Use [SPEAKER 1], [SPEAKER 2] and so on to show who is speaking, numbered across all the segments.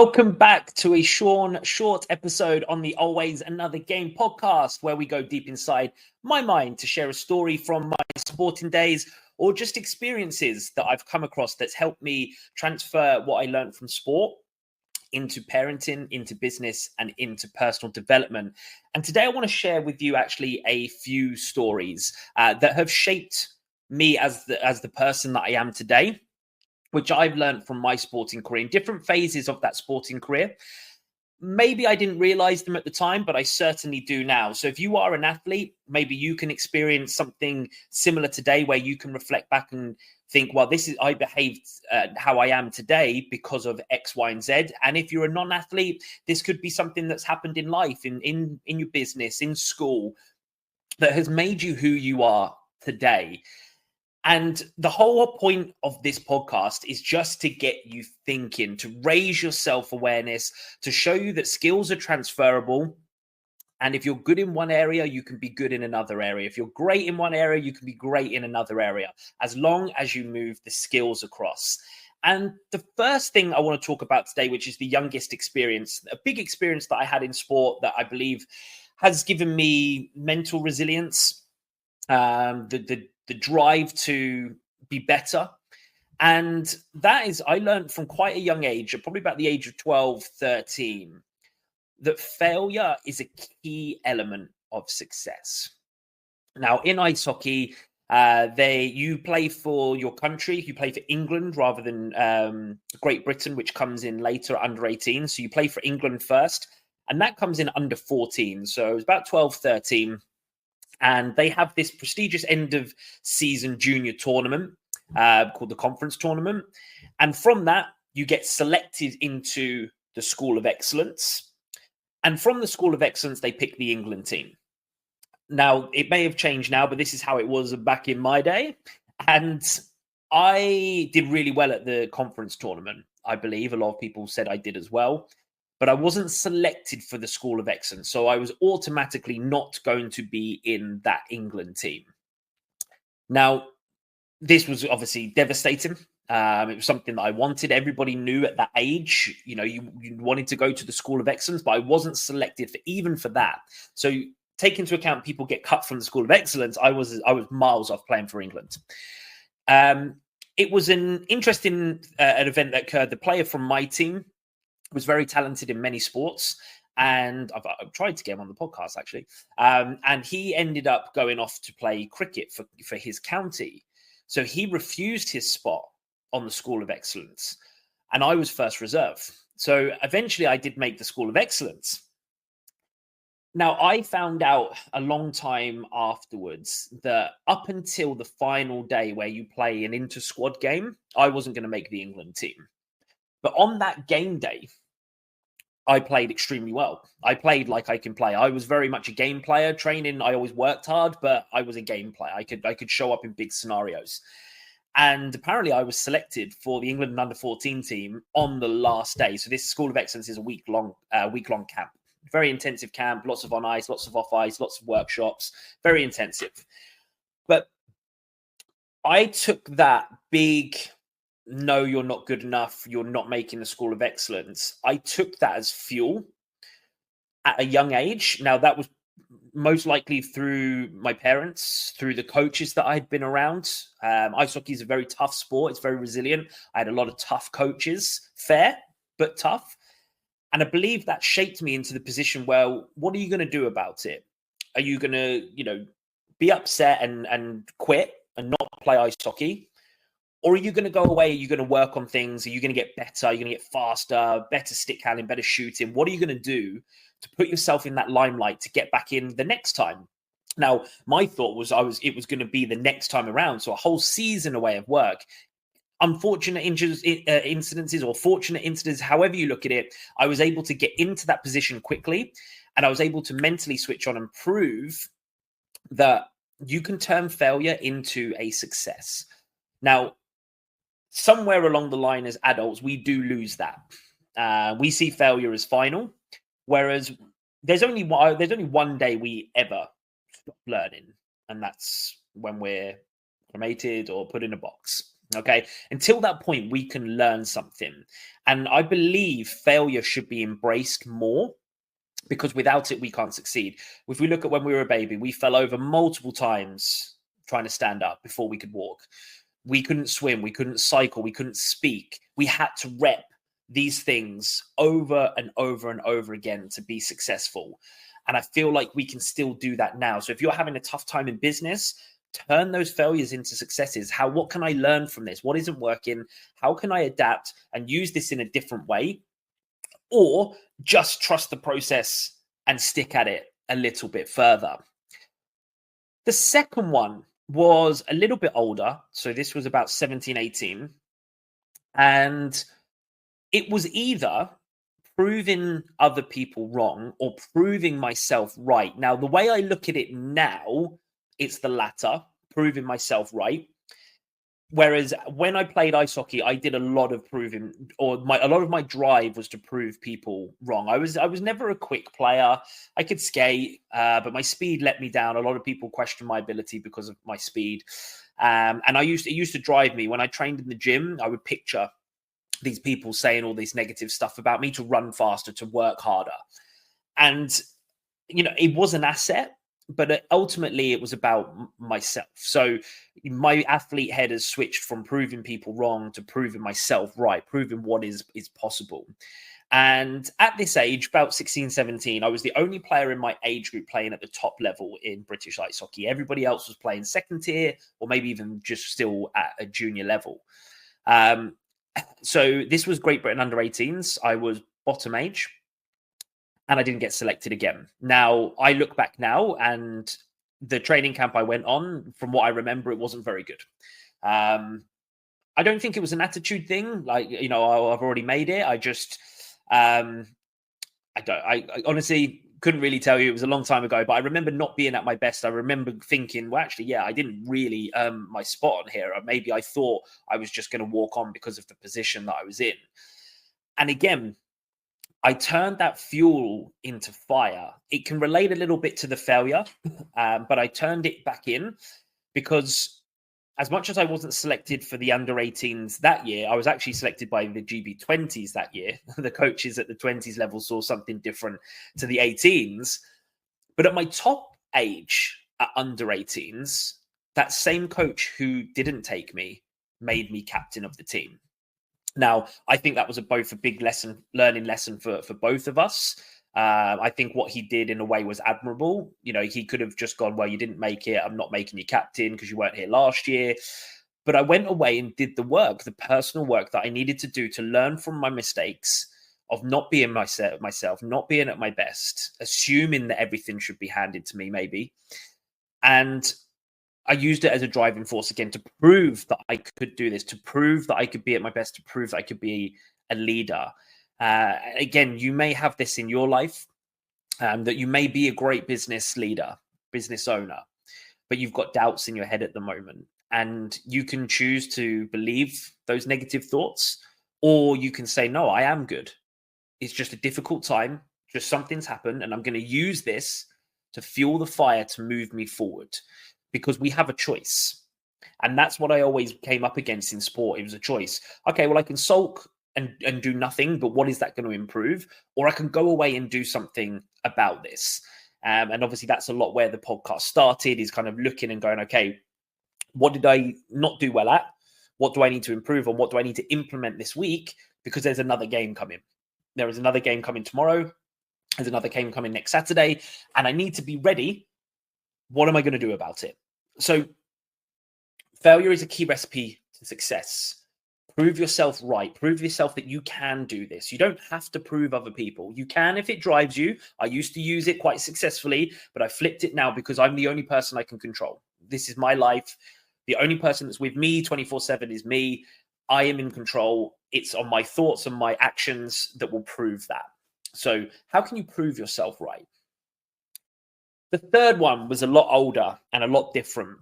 [SPEAKER 1] Welcome back to a Shaun short episode on the Always Another Game podcast, where we go deep inside my mind to share a story from my sporting days or just experiences that I've come across that's helped me transfer what I learned from sport into parenting, into business, and into personal development. And today I want to share with you actually a few stories that have shaped me as the person that I am today, which I've learned from my sporting career in different phases of that sporting career. Maybe I didn't realize them at the time, but I certainly do now. So if you are an athlete, maybe you can experience something similar today where you can reflect back and think, well, I behaved how I am today because of X, Y, and Z. And if you're a non-athlete, this could be something that's happened in life, in your business, in school, that has made you who you are today. And the whole point of this podcast is just to get you thinking, to raise your self-awareness, to show you that skills are transferable. And if you're good in one area, you can be good in another area. If you're great in one area, you can be great in another area, as long as you move the skills across. And the first thing I want to talk about today, which is the youngest experience, a big experience that I had in sport that I believe has given me mental resilience, the drive to be better. And that is, I learned from quite a young age, probably about the age of 12, 13, that failure is a key element of success. Now, in ice hockey, you play for your country. You play for England rather than Great Britain, which comes in later, under 18. So you play for England first, and that comes in under 14. So it was about 12, 13. And they have this prestigious end of season junior tournament called the conference tournament. And from that, you get selected into the School of Excellence. And from the School of Excellence, they pick the England team. Now, it may have changed now, but this is how it was back in my day. And I did really well at the conference tournament. I believe a lot of people said I did as well. But I wasn't selected for the School of Excellence. So I was automatically not going to be in that England team. Now, this was obviously devastating. It was something that I wanted. Everybody knew at that age, you wanted to go to the School of Excellence, but I wasn't selected even for that. So take into account people get cut from the School of Excellence. I was miles off playing for England. It was an interesting an event that occurred. The player from my team was very talented in many sports, and I've tried to get him on the podcast actually. And he ended up going off to play cricket for his county. So he refused his spot on the School of Excellence, and I was first reserve. So eventually I did make the School of Excellence. Now, I found out a long time afterwards that up until the final day where you play an inter-squad game, I wasn't going to make the England team. But on that game day, I played extremely well. I played like I can play. I was very much a game player. Training, I always worked hard, but I was a game player. I could show up in big scenarios. And apparently I was selected for the England under 14 team on the last day. So this School of Excellence is a week-long camp. Very intensive camp, lots of on ice, lots of off ice, lots of workshops, very intensive. But I took that big, no, you're not good enough, you're not making the School of Excellence. I took that as fuel at a young age. Now, that was most likely through my parents, through the coaches that I'd been around. Ice hockey is a very tough sport. It's very resilient. I had a lot of tough coaches, fair, but tough. And I believe that shaped me into the position where, what are you going to do about it? Are you going to, be upset and quit and not play ice hockey? Or are you going to go away? Are you going to work on things? Are you going to get better? Are you going to get faster, better stick handling, better shooting? What are you going to do to put yourself in that limelight to get back in the next time? Now, my thought was it was going to be the next time around. So a whole season away of work. Unfortunate incidences or fortunate incidents, however you look at it, I was able to get into that position quickly, and I was able to mentally switch on and prove that you can turn failure into a success. Now, somewhere along the line as adults, we do lose that. We see failure as final, whereas there's only one day we ever stop learning, and that's when we're cremated or put in a box. Okay. Until that point, we can learn something. And I believe failure should be embraced more, because without it, we can't succeed. If we look at when we were a baby, we fell over multiple times trying to stand up before we could walk. We couldn't swim, we couldn't cycle, we couldn't speak. We had to rep these things over and over and over again to be successful. And I feel like we can still do that now. So if you're having a tough time in business, turn those failures into successes. What can I learn from this? What isn't working? How can I adapt and use this in a different way? Or just trust the process and stick at it a little bit further. The second one was a little bit older. So this was about 17, 18. And it was either proving other people wrong or proving myself right. Now, the way I look at it now, it's the latter, proving myself right. Whereas when I played ice hockey, I did a lot of proving, or a lot of my drive was to prove people wrong. I was never a quick player. I could skate, but my speed let me down. A lot of people questioned my ability because of my speed, and it used to drive me. When I trained in the gym, I would picture these people saying all this negative stuff about me, to run faster, to work harder, and it was an asset. But ultimately, it was about myself. So my athlete head has switched from proving people wrong to proving myself right, proving what is possible. And at this age, about 16, 17, I was the only player in my age group playing at the top level in British ice hockey. Everybody else was playing second tier, or maybe even just still at a junior level. So this was Great Britain under 18s. I was bottom age, and I didn't get selected again. Now, I look back now, and the training camp I went on, from what I remember, it wasn't very good. I don't think it was an attitude thing. Like, I've already made it. I honestly couldn't really tell you. It was a long time ago, but I remember not being at my best. I remember thinking, well, actually, yeah, I didn't really earn my spot on here. Or maybe I thought I was just going to walk on because of the position that I was in. And again, I turned that fuel into fire. It can relate a little bit to the failure, but I turned it back in, because as much as I wasn't selected for the under 18s that year, I was actually selected by the GB20s that year. The coaches at the 20s level saw something different to the 18s. But at my top age at under 18s, that same coach who didn't take me made me captain of the team. Now, I think that was both a big learning lesson for both of us. I think what he did in a way was admirable. He could have just gone, well, you didn't make it, I'm not making you captain because you weren't here last year. But I went away and did the work, the personal work that I needed to do to learn from my mistakes of not being myself, not being at my best, assuming that everything should be handed to me, maybe. And I used it as a driving force again to prove that I could do this, to prove that I could be at my best, to prove that I could be a leader. Again, you may have this in your life, that you may be a great business leader, business owner, but you've got doubts in your head at the moment. And you can choose to believe those negative thoughts, or you can say, no, I am good. It's just a difficult time. Just something's happened, and I'm going to use this to fuel the fire to move me forward. Because we have a choice. And that's what I always came up against in sport. It was a choice. Okay, well, I can sulk and do nothing, but what is that going to improve? Or I can go away and do something about this. And obviously that's a lot where the podcast started, is kind of looking and going, okay, what did I not do well at? What do I need to improve on? What do I need to implement this week? Because there's another game coming. There is another game coming tomorrow. There's another game coming next Saturday. And I need to be ready. What am I going to do about it? So failure is a key recipe to success. Prove yourself right. Prove yourself that you can do this. You don't have to prove other people. You can if it drives you. I used to use it quite successfully, but I flipped it now because I'm the only person I can control. This is my life. The only person that's with me 24/7 is me. I am in control. It's on my thoughts and my actions that will prove that. So how can you prove yourself right? The third one was a lot older and a lot different.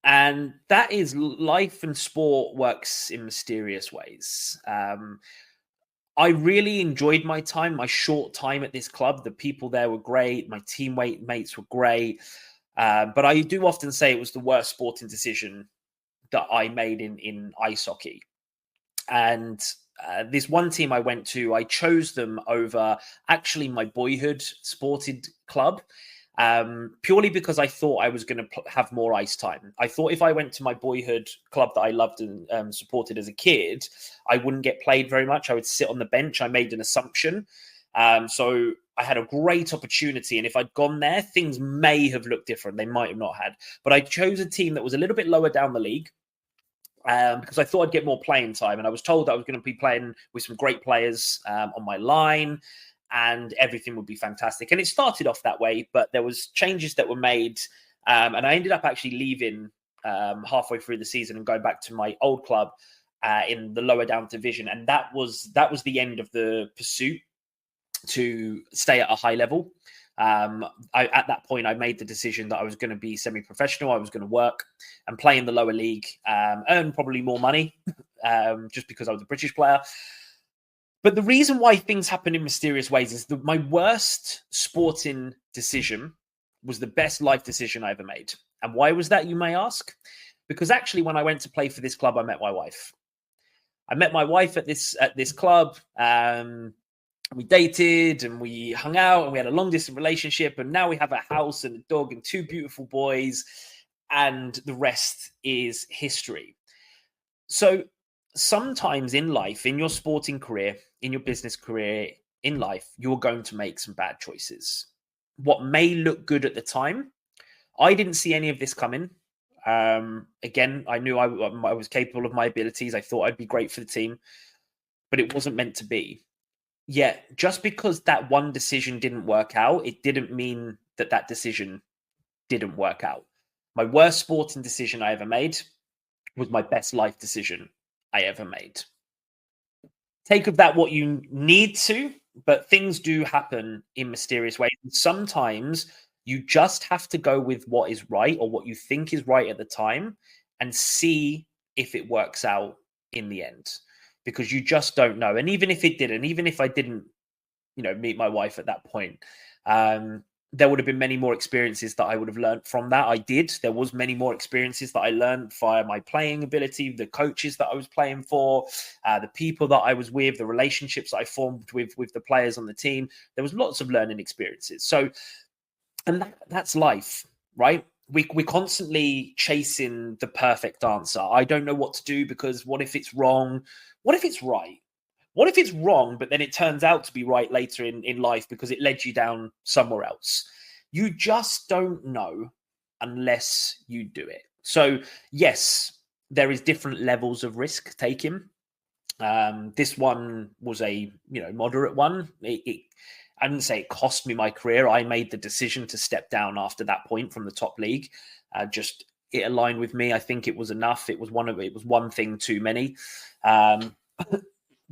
[SPEAKER 1] And that is, life and sport works in mysterious ways. I really enjoyed my time, my short time at this club. The people there were great. My teammate mates were great. But I do often say it was the worst sporting decision that I made in ice hockey. And this one team I went to, I chose them over actually my boyhood sported club, purely because I thought I was going to have more ice time. I thought if I went to my boyhood club that I loved and supported as a kid, I wouldn't get played very much. I would sit on the bench. I made an assumption. So I had a great opportunity. And if I'd gone there, things may have looked different. They might have not had. But I chose a team that was a little bit lower down the league. Because I thought I'd get more playing time. And I was told that I was going to be playing with some great players on my line and everything would be fantastic. And it started off that way, but there was changes that were made. And I ended up actually leaving halfway through the season and going back to my old club in the lower down division. And that was the end of the pursuit to stay at a high level. At that point, I made the decision that I was going to be semi-professional. I was going to work and play in the lower league, earn probably more money, just because I was a British player. But the reason why things happen in mysterious ways is that my worst sporting decision was the best life decision I ever made. And why was that, you may ask? Because actually, when I went to play for this club, I met my wife. I met my wife at this club. We dated and we hung out and we had a long distance relationship. And now we have a house and a dog and 2 beautiful boys. And the rest is history. So sometimes in life, in your sporting career, in your business career, in life, you're going to make some bad choices. What may look good at the time, I didn't see any of this coming. Again, I knew I was capable of my abilities. I thought I'd be great for the team, but it wasn't meant to be. Yet, just because that one decision didn't work out, it didn't mean that that decision didn't work out. My worst sporting decision I ever made was my best life decision I ever made. Take of that what you need to, but things do happen in mysterious ways. Sometimes you just have to go with what is right or what you think is right at the time and see if it works out in the end, because you just don't know. And even if it didn't, even if I didn't, meet my wife at that point, there would have been many more experiences that I would have learned from that. I did. There was many more experiences that I learned via my playing ability, the coaches that I was playing for, the people that I was with, the relationships that I formed with the players on the team. There was lots of learning experiences. So, and that's life, right? We're constantly chasing the perfect answer. I don't know what to do because what if it's wrong? What if it's right? What if it's wrong, but then it turns out to be right later in life because it led you down somewhere else? You just don't know unless you do it. So yes, there is different levels of risk taking. This one was a moderate one. I didn't say it cost me my career. I made the decision to step down after that point from the top league. Just it aligned with me. I think it was enough. It was one thing too many.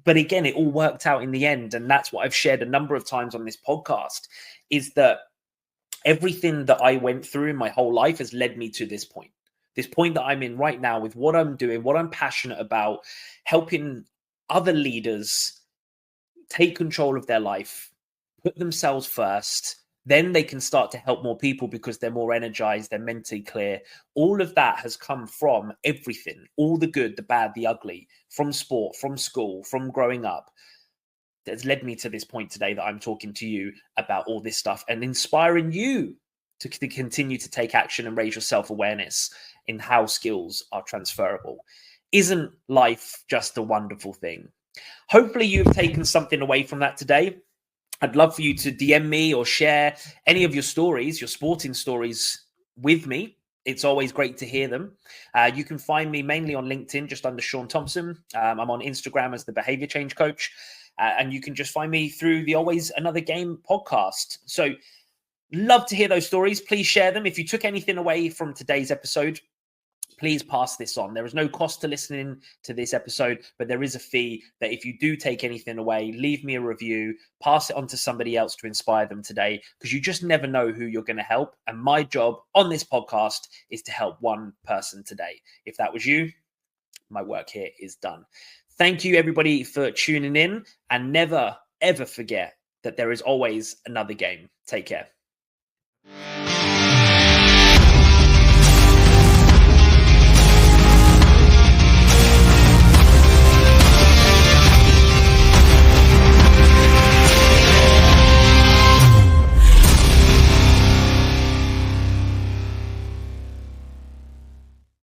[SPEAKER 1] But again, it all worked out in the end. And that's what I've shared a number of times on this podcast, is that everything that I went through in my whole life has led me to this point that I'm in right now with what I'm doing, what I'm passionate about, helping other leaders take control of their life, put themselves first. Then they can start to help more people because they're more energized, they're mentally clear. All of that has come from everything, all the good, the bad, the ugly, from sport, from school, from growing up. That's led me to this point today that I'm talking to you about all this stuff and inspiring you to continue to take action and raise your self-awareness in how skills are transferable. Isn't life just a wonderful thing? Hopefully you've taken something away from that today. I'd love for you to DM me or share any of your stories, your sporting stories with me. It's always great to hear them. You can find me mainly on LinkedIn, just under Shaun Thompson. I'm on Instagram as the Behavior Change Coach. And you can just find me through the Always Another Game podcast. So love to hear those stories. Please share them. If you took anything away from today's episode, please pass this on. There is no cost to listening to this episode, but there is a fee that if you do take anything away, leave me a review, pass it on to somebody else to inspire them today, because you just never know who you're going to help. And my job on this podcast is to help one person today. If that was you, my work here is done. Thank you, everybody, for tuning in, and never, ever forget that there is always another game. Take care.